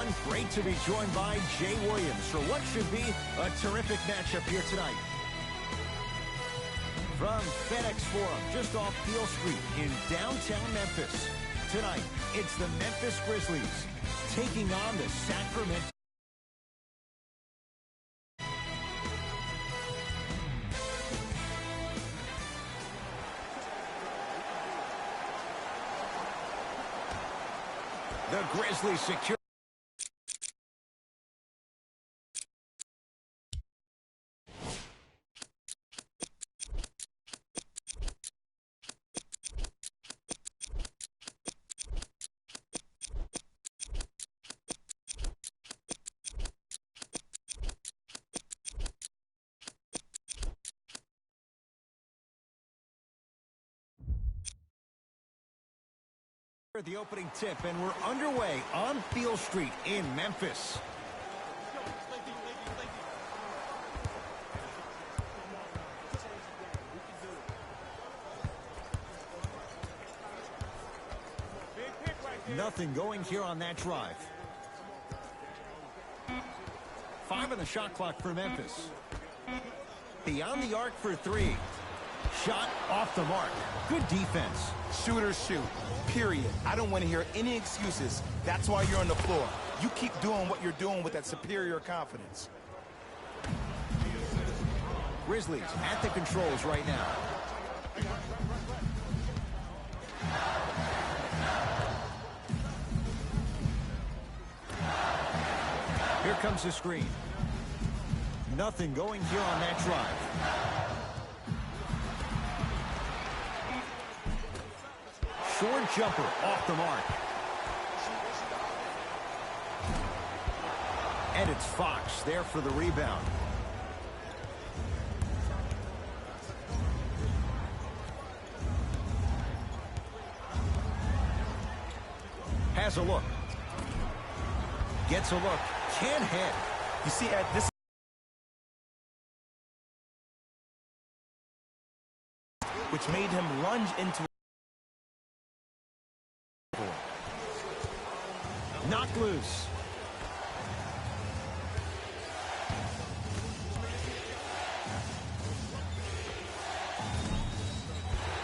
everyone. Great to be joined by Jay Williams for what should be a terrific matchup here tonight. From FedEx Forum, just off Beale Street in downtown Memphis. Tonight, it's the Memphis Grizzlies taking on the Sacramento. The Grizzlies secure. The opening tip, and we're underway on Beale Street in Memphis. Nothing going here on that drive. 5 on the shot clock for Memphis. Beyond the arc for 3. Shot off the mark. Good defense. Shooters shoot. Period. I don't want to hear any excuses. That's why you're on the floor. You keep doing what you're doing with that superior confidence. Grizzlies at the controls right now. Here comes the screen. Nothing going here on that drive. Short jumper off the mark. And it's Fox there for the rebound. Has a look. Gets a look. Can't hit. You see, at this, which made him lunge into. Knocked loose.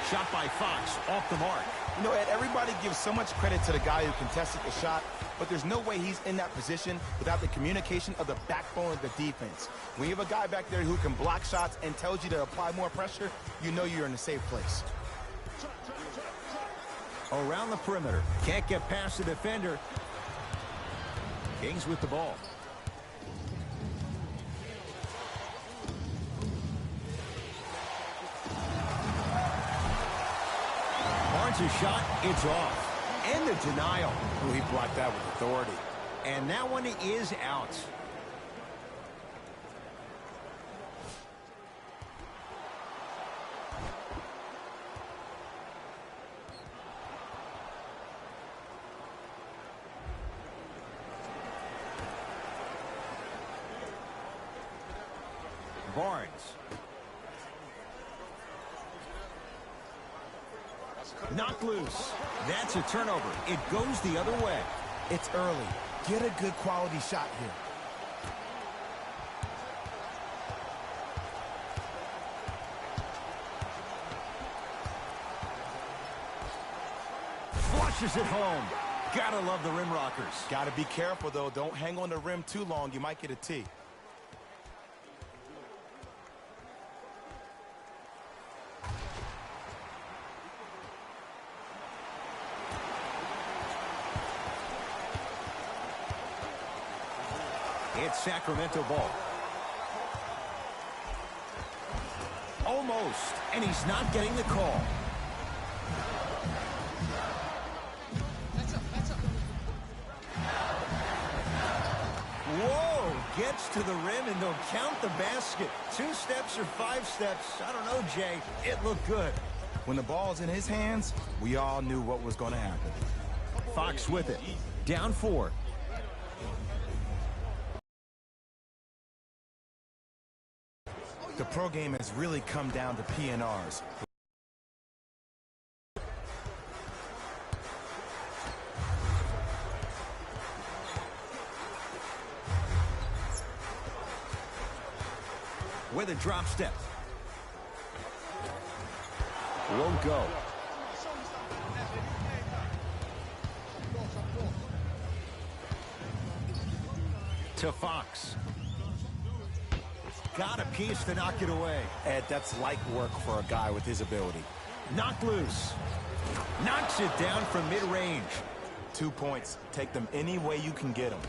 Shot by Fox off the mark. You know, Ed, everybody gives so much credit to the guy who contested the shot, but there's no way he's in that position without the communication of the backbone of the defense. When you have a guy back there who can block shots and tells you to apply more pressure, you know you're in a safe place. Around the perimeter. Can't get past the defender. Kings with the ball. Barnes' shot, it's off. And the denial. Ooh, he blocked that with authority. And that one is out. Barnes. Knocked loose. That's a turnover. It goes the other way. It's early. Get a good quality shot here. Flushes it home. Gotta love the rim rockers. Gotta be careful, though. Don't hang on the rim too long. You might get a tee. It's Sacramento ball. Almost, and he's not getting the call. Whoa, gets to the rim and they'll count the basket. 2 steps or 5 steps, I don't know, Jay. It looked good. When the ball's in his hands, we all knew what was going to happen. Fox with it. Down 4. The pro game has really come down to P&Rs. with a drop step. Won't go. To Fox. Got a piece to knock it away. Ed, that's light work for a guy with his ability. Knocked loose. Knocks it down from mid-range. 2 points. Take them any way you can get them.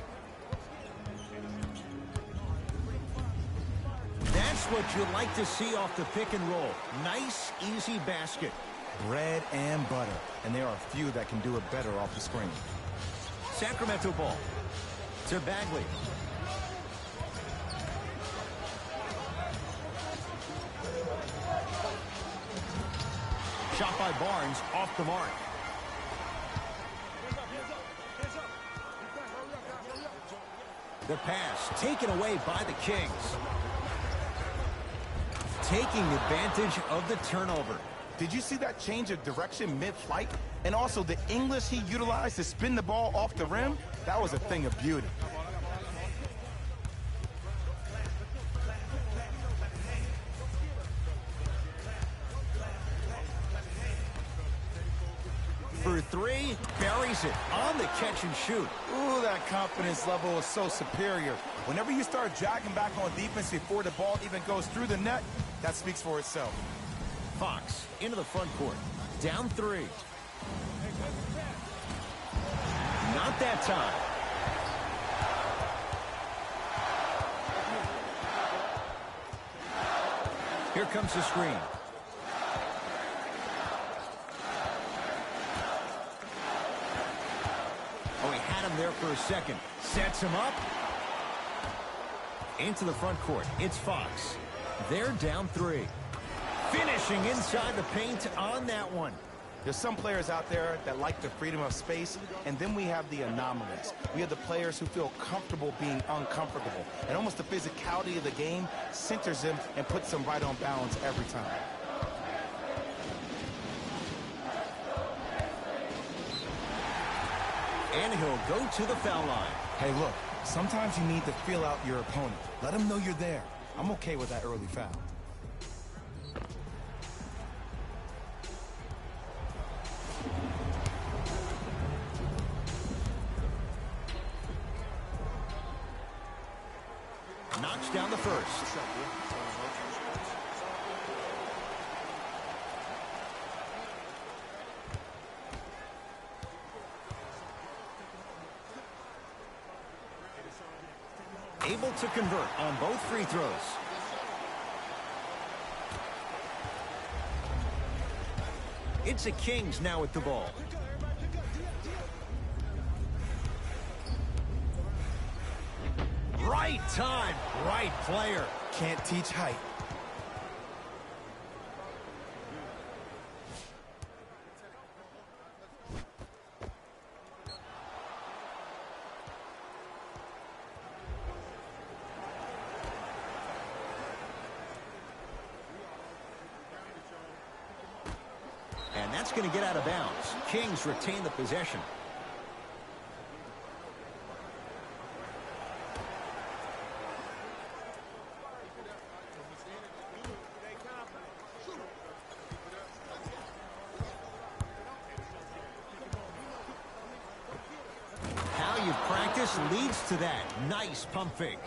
That's what you like to see off the pick and roll. Nice, easy basket. Bread and butter. And there are few that can do it better off the screen. Sacramento ball. To Bagley. Shot by Barnes, off the mark. The pass taken away by the Kings. Taking advantage of the turnover. Did you see that change of direction mid-flight? And also the English he utilized to spin the ball off the rim? That was a thing of beauty. For three, buries it on the catch and shoot. Ooh, that confidence level is so superior. Whenever you start dragging back on defense before the ball even goes through the net, that speaks for itself. Fox into the front court. Down three. Not that time. Here comes the screen. Oh, he had him there for a second. Sets him up. Into the front court. It's Fox. They're down three. Finishing inside the paint on that one. There's some players out there that like the freedom of space, and then we have the anomalies. We have the players who feel comfortable being uncomfortable, and almost the physicality of the game centers them and puts them right on balance every time. And he'll go to the foul line. Hey, look, sometimes you need to feel out your opponent. Let them know you're there. I'm okay with that early foul. Knocks down the first. Able to convert on both free throws. It's the Kings now with the ball. Right time, right player. Can't teach height. And that's going to get out of bounds. Kings retain the possession. How you practice leads to that. Nice pump fake.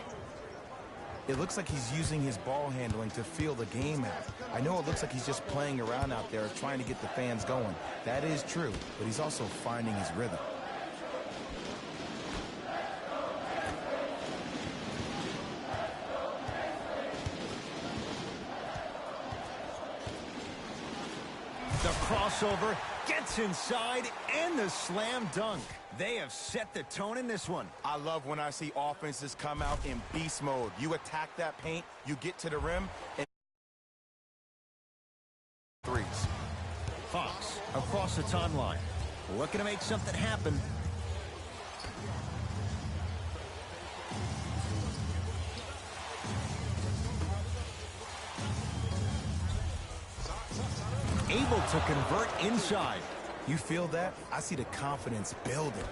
It looks like he's using his ball handling to feel the game out. I know it looks like he's just playing around out there trying to get the fans going. That is true, but he's also finding his rhythm. The crossover gets inside and the slam dunk. They have set the tone in this one. I love when I see offenses come out in beast mode. You attack that paint, you get to the rim, and threes. Fox across the timeline. Looking to make something happen. Able to convert inside. You feel that? I see the confidence building.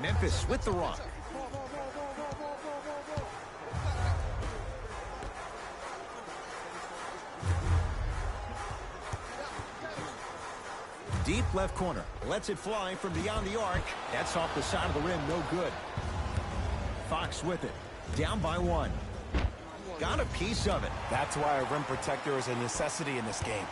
Memphis with the rock. deep left corner. Lets it fly from beyond the arc. That's off the side of the rim. No good. Fox with it. Down by 1. Got a piece of it. That's why a rim protector is a necessity in this game.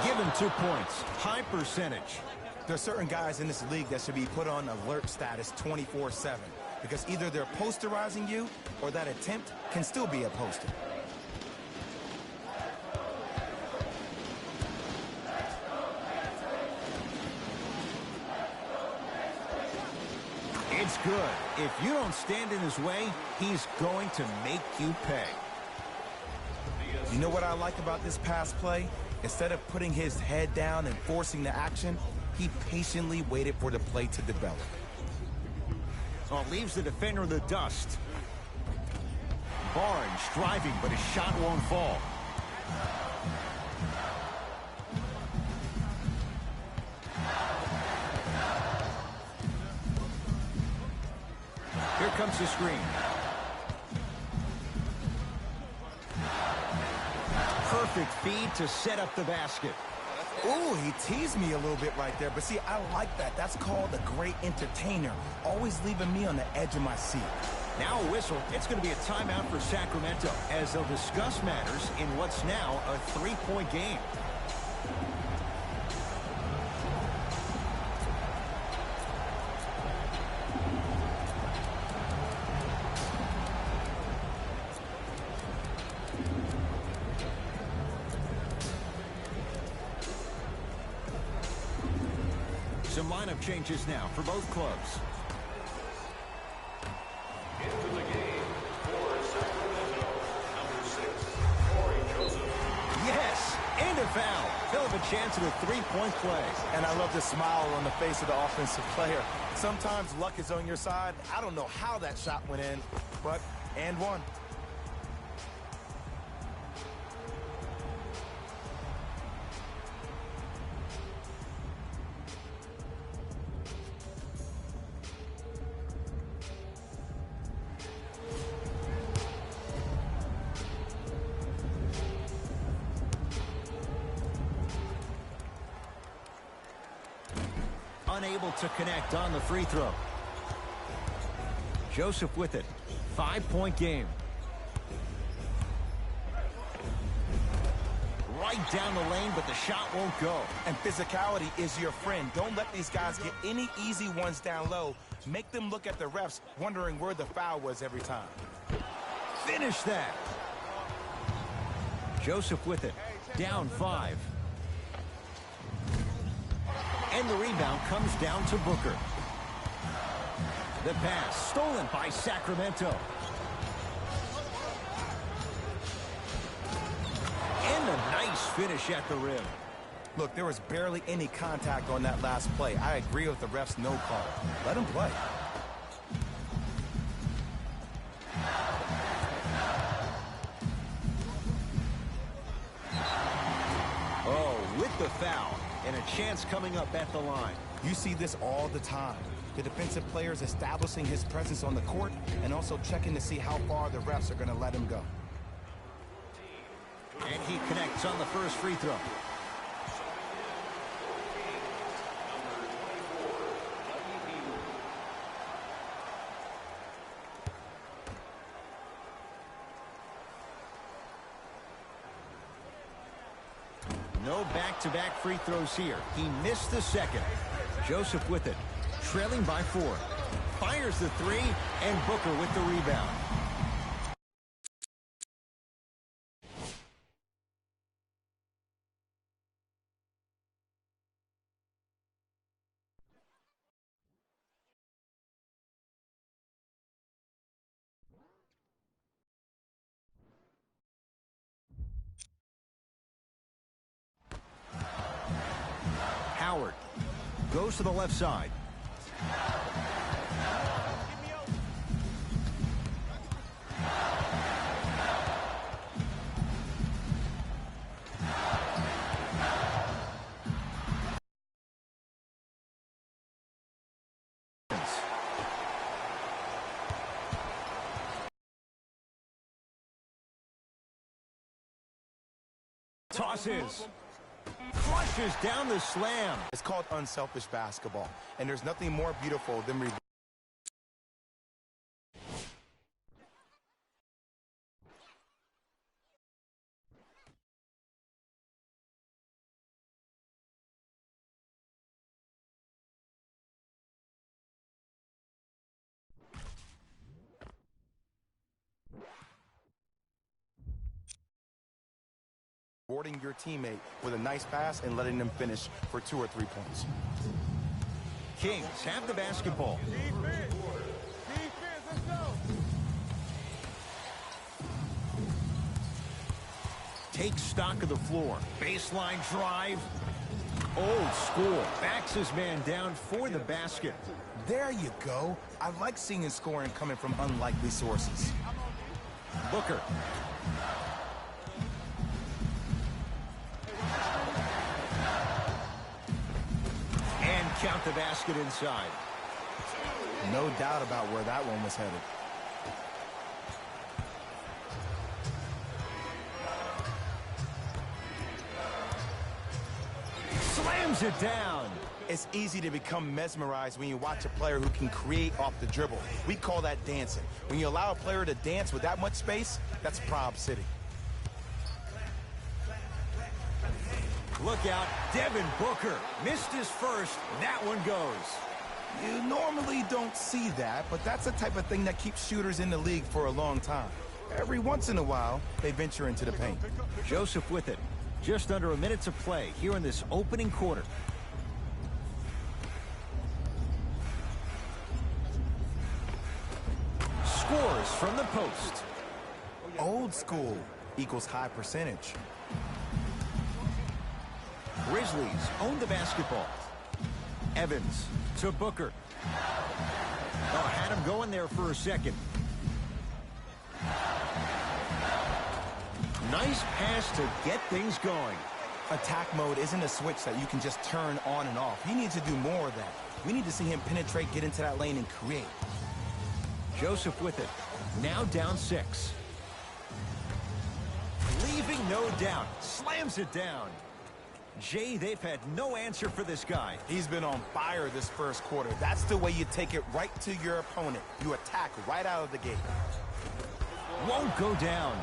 Give him 2 points. High percentage. There are certain guys in this league that should be put on alert status 24/7 because either they're posterizing you or that attempt can still be a poster. It's good. If you don't stand in his way, he's going to make you pay. You know what I like about this pass play? Instead of putting his head down and forcing the action, he patiently waited for the play to develop. Oh, leaves the defender in the dust. Barnes driving, but his shot won't fall. Here comes the screen. Perfect feed to set up the basket. Ooh, he teased me a little bit right there. But see, I like that. That's called a great entertainer. Always leaving me on the edge of my seat. Now a whistle. It's going to be a timeout for Sacramento as they'll discuss matters in what's now a 3-point game. Some lineup changes now for both clubs. Into the game for Sacramento, number 6, Corey Joseph. Yes, and a foul. He'll have a chance at a 3-point play. And I love the smile on the face of the offensive player. Sometimes luck is on your side. I don't know how that shot went in, but and one. Unable to connect on the free throw. Joseph with it. 5-point game. Right down the lane, but the shot won't go. And physicality is your friend. Don't let these guys get any easy ones down low. Make them look at the refs, wondering where the foul was every time. Finish that. Joseph with it. Down 5. And the rebound comes down to Booker. The pass stolen by Sacramento. And a nice finish at the rim. Look, there was barely any contact on that last play. I agree with the ref's no call. Let him play. Oh, with the foul. And a chance coming up at the line. You see this all the time. The defensive players establishing his presence on the court and also checking to see how far the refs are going to let him go. And he connects on the first free throw. No back-to-back free throws here. He missed the second. Joseph with it. Trailing by 4. Fires the 3, and Booker with the rebound. Howard goes to the left side. Tosses. Flushes down the slam. It's called unselfish basketball, and there's nothing more beautiful than rewarding your teammate with a nice pass and letting them finish for 2 or 3 points. Kings have the basketball. Defense, let's go. Takes stock of the floor. Baseline drive. Old school. Backs his man down for the basket. There you go. I like seeing scoring coming from unlikely sources. Booker. And count the basket inside. No doubt about where that one was headed. Slams it down. It's easy to become mesmerized when you watch a player who can create off the dribble. We call that dancing. When you allow a player to dance with that much space, that's Prob City. Look out, Devin Booker. Missed his first. That one goes. You normally don't see that, but that's the type of thing that keeps shooters in the league for a long time. Every once in a while, they venture into the paint. Joseph with it. Just under a minute to play here in this opening quarter. Scores from the post. Old school equals high percentage. Grizzlies own the basketball. Evans to Booker. Oh, had him going there for a second. Nice pass to get things going. Attack mode isn't a switch that you can just turn on and off. He needs to do more of that. We need to see him penetrate, get into that lane, and create. Joseph with it. Now down 6. Leaving no doubt. Slams it down. Jay, they've had no answer for this guy. He's been on fire this first quarter. That's the way you take it right to your opponent. You attack right out of the gate. Won't go down.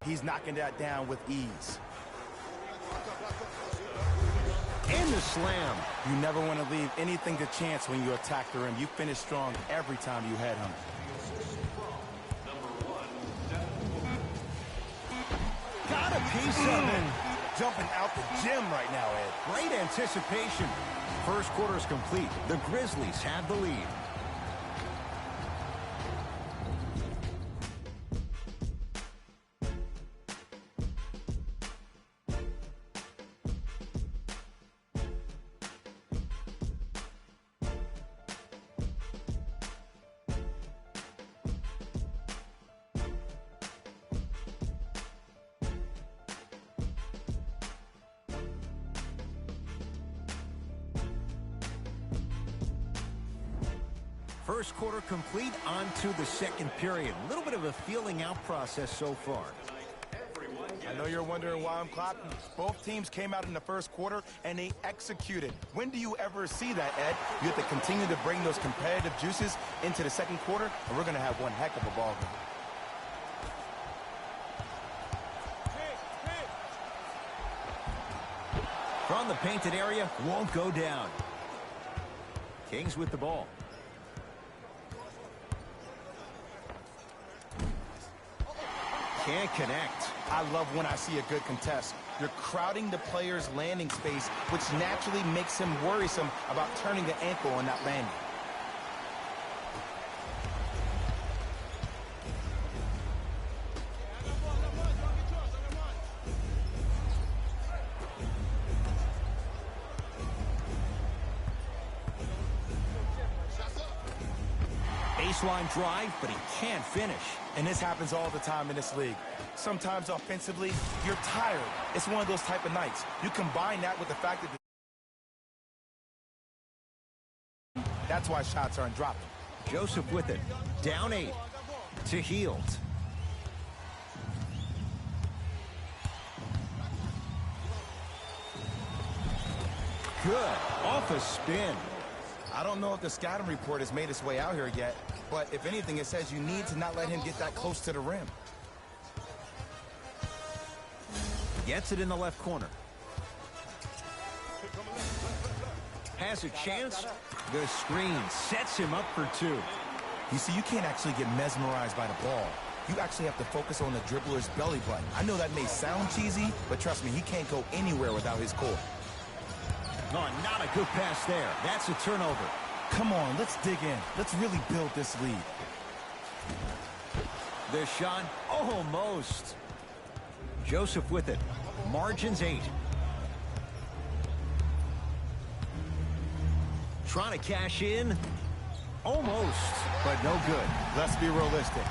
He's knocking that down with ease. And the slam. You never want to leave anything to chance when you attack the rim. You finish strong every time you head home. Got a piece of it. Jumping out the gym right now, Ed. Great anticipation. First quarter is complete. The Grizzlies have the lead. First quarter complete, on to the second period. A little bit of a feeling out process so far. I know you're wondering why I'm clapping. Both teams came out in the first quarter, and they executed. When do you ever see that, Ed? You have to continue to bring those competitive juices into the second quarter, and we're going to have one heck of a ball game. From the painted area, won't go down. Kings with the ball. Can't connect. I love when I see a good contest. You're crowding the player's landing space, which naturally makes him worrisome about turning the ankle on that landing. Baseline drive, but he can't finish. And this happens all the time in this league. Sometimes offensively, you're tired. It's one of those type of nights. You combine that with the fact that that's why shots aren't dropping. Joseph with it. Down 8 to Hield. good. Off a spin. I don't know if the scouting report has made its way out here yet, but if anything, it says you need to not let him get that close to the rim. Gets it in the left corner. Has a chance. The screen sets him up for two. You see, you can't actually get mesmerized by the ball. You actually have to focus on the dribbler's belly button. I know that may sound cheesy, but trust me, he can't go anywhere without his core. Oh, not a good pass there. That's a turnover. Come on, let's dig in. Let's really build this lead. The shot, almost. Joseph with it. Margins 8. Trying to cash in. Almost, but no good. Let's be realistic.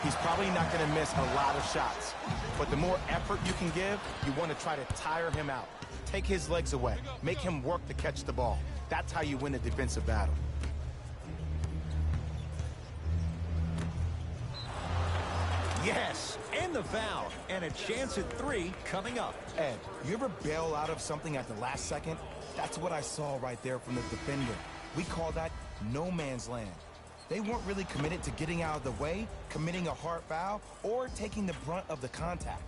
He's probably not going to miss a lot of shots. But the more effort you can give, you want to try to tire him out. Take his legs away. Make him work to catch the ball. That's how you win a defensive battle. Yes, and the foul. And a chance at 3 coming up. Ed, you ever bail out of something at the last second? That's what I saw right there from the defender. We call that no man's land. They weren't really committed to getting out of the way, committing a hard foul, or taking the brunt of the contact.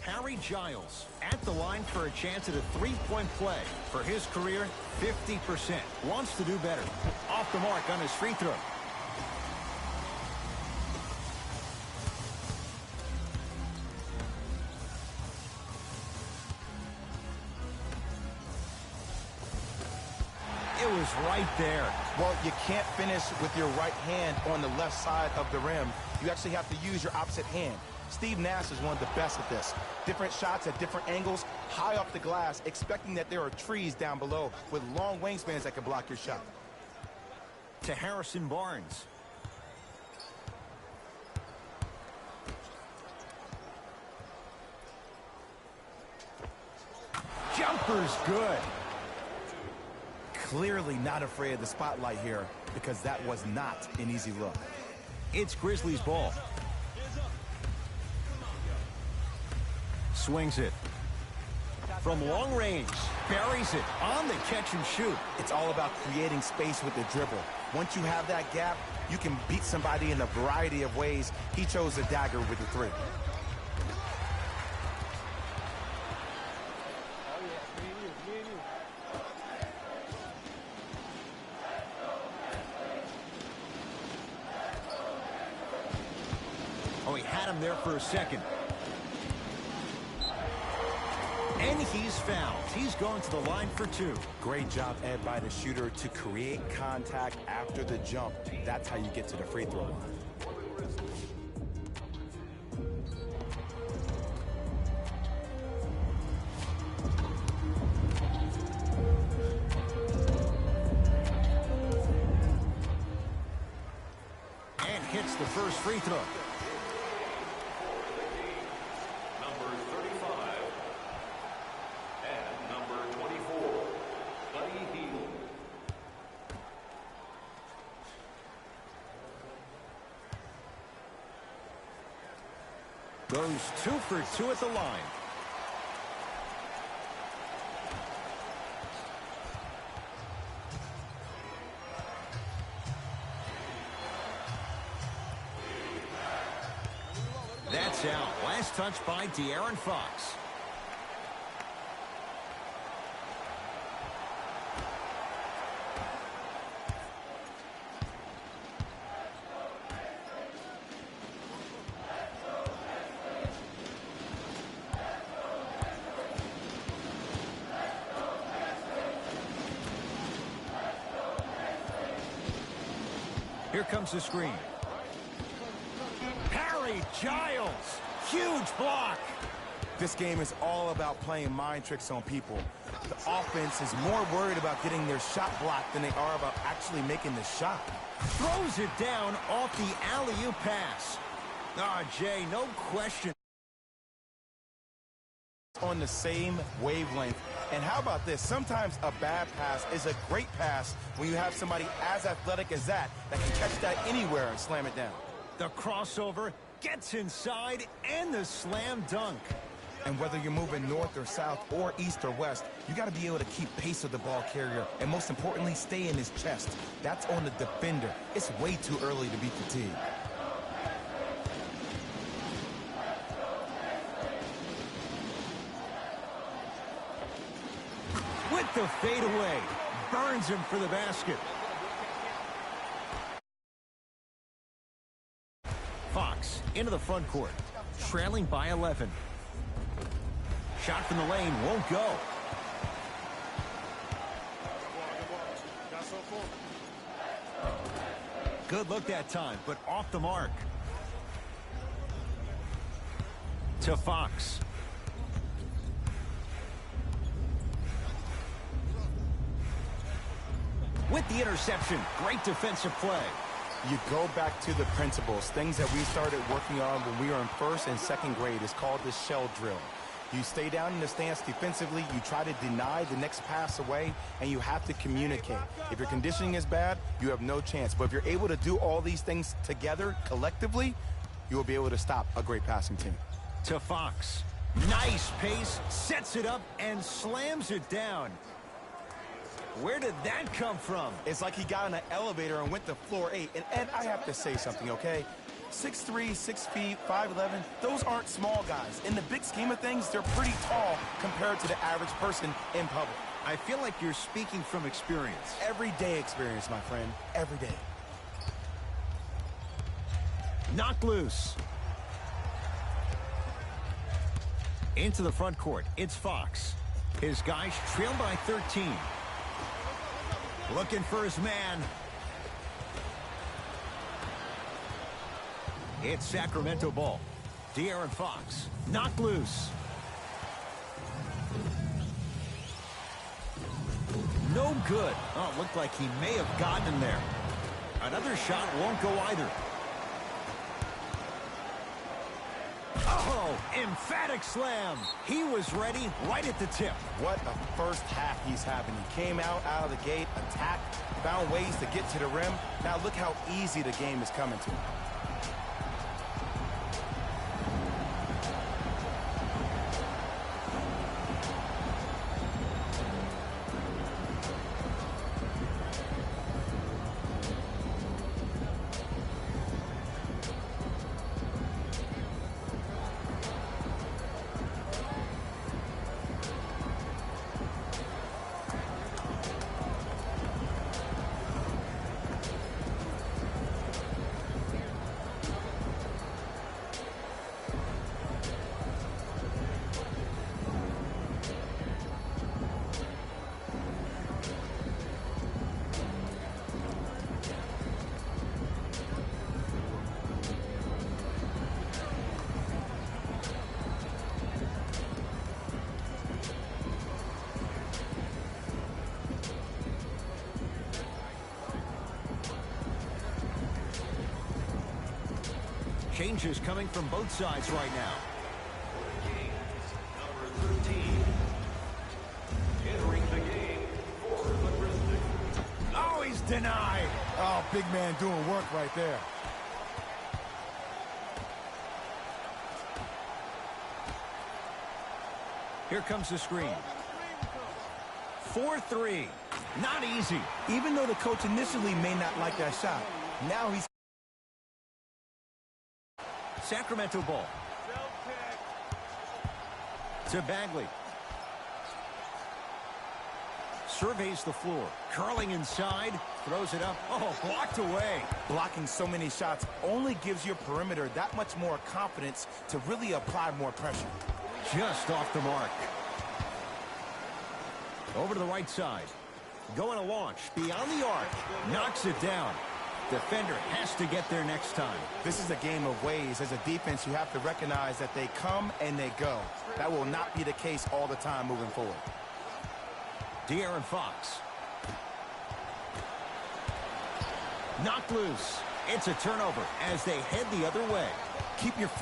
Harry Giles at the line for a chance at a three-point play. For his career, 50%. Wants to do better. Off the mark on his free throw. It was right there. Well, you can't finish with your right hand on the left side of the rim. You actually have to use your opposite hand. Steve Nash is one of the best at this. Different shots at different angles, high off the glass, expecting that there are trees down below with long wingspans that can block your shot. To Harrison Barnes. Jumper's good. Clearly not afraid of the spotlight here because that was not an easy look. It's Grizzlies ball. Swings it. From long range, buries it on the catch and shoot. It's all about creating space with the dribble. Once you have that gap, you can beat somebody in a variety of ways. He chose the dagger with the 3. Oh, he had him there for a second. And he's fouled. He's going to the line for 2. Great job, Ed, by the shooter to create contact after the jump. That's how you get to the free throw line. And hits the first free throw. Number 35 and number 24, Buddy Hield. Goes 2 for 2 at the line. That's out. Last touch by De'Aaron Fox. Here comes the screen. Harry Giles. Huge block. This game is all about playing mind tricks on people. The offense is more worried about getting their shot blocked than they are about actually making the shot. Throws it down off the alley-oop pass. Ah, Jay, no question. On the same wavelength, And how about this? Sometimes a bad pass is a great pass when you have somebody as athletic as that can catch that anywhere and slam it down. The crossover gets inside and the slam dunk. And whether you're moving north or south or east or west, you got to be able to keep pace with the ball carrier and most importantly, stay in his chest. That's on the defender. It's way too early to be fatigued. With the fadeaway, burns him for the basket. Fox into the front court, trailing by 11. Shot from the lane won't go. Good look that time, but off the mark. To Fox. With the interception, great defensive play. You go back to the principles, things that we started working on when we were in first and second grade. It's called the shell drill. You stay down in the stance defensively, you try to deny the next pass away, and you have to communicate. If your conditioning is bad, you have no chance. But if you're able to do all these things together, collectively, you will be able to stop a great passing team. To Fox. Nice pace, sets it up, and slams it down. Where did that come from? It's like he got in an elevator and went to floor 8. And Ed, I have to say something, okay? 6'3", 6 feet, 5'11", those aren't small guys. In the big scheme of things, they're pretty tall compared to the average person in public. I feel like you're speaking from experience. Everyday experience, my friend. Every day. Knocked loose. Into the front court, it's Fox. His guys trail by 13. Looking for his man. It's Sacramento ball. De'Aaron Fox, knocked loose. No good. Oh, it looked like he may have gotten him there. Another shot won't go either. Oh, emphatic slam. He was ready right at the tip. What a first half he's having. He came out of the gate, attacked, found ways to get to the rim. Now look how easy the game is coming to him. Changes coming from both sides right now. Number 13. Entering the game for the Grizzlies. Oh, he's denied. Oh, big man doing work right there. Here comes the screen. 4-3. Not easy. Even though the coach initially may not like that shot, now he's... Sacramento ball. To Bagley. Surveys the floor. Curling inside. Throws it up. Oh, blocked away. Blocking so many shots only gives your perimeter that much more confidence to really apply more pressure. Just off the mark. Over to the right side. Going to launch. Beyond the arc. Knocks it down. Defender has to get there next time. This is a game of ways. As a defense, you have to recognize that they come and they go. That will not be the case all the time moving forward. De'Aaron Fox. Knocked loose. It's a turnover as they head the other way. Keep your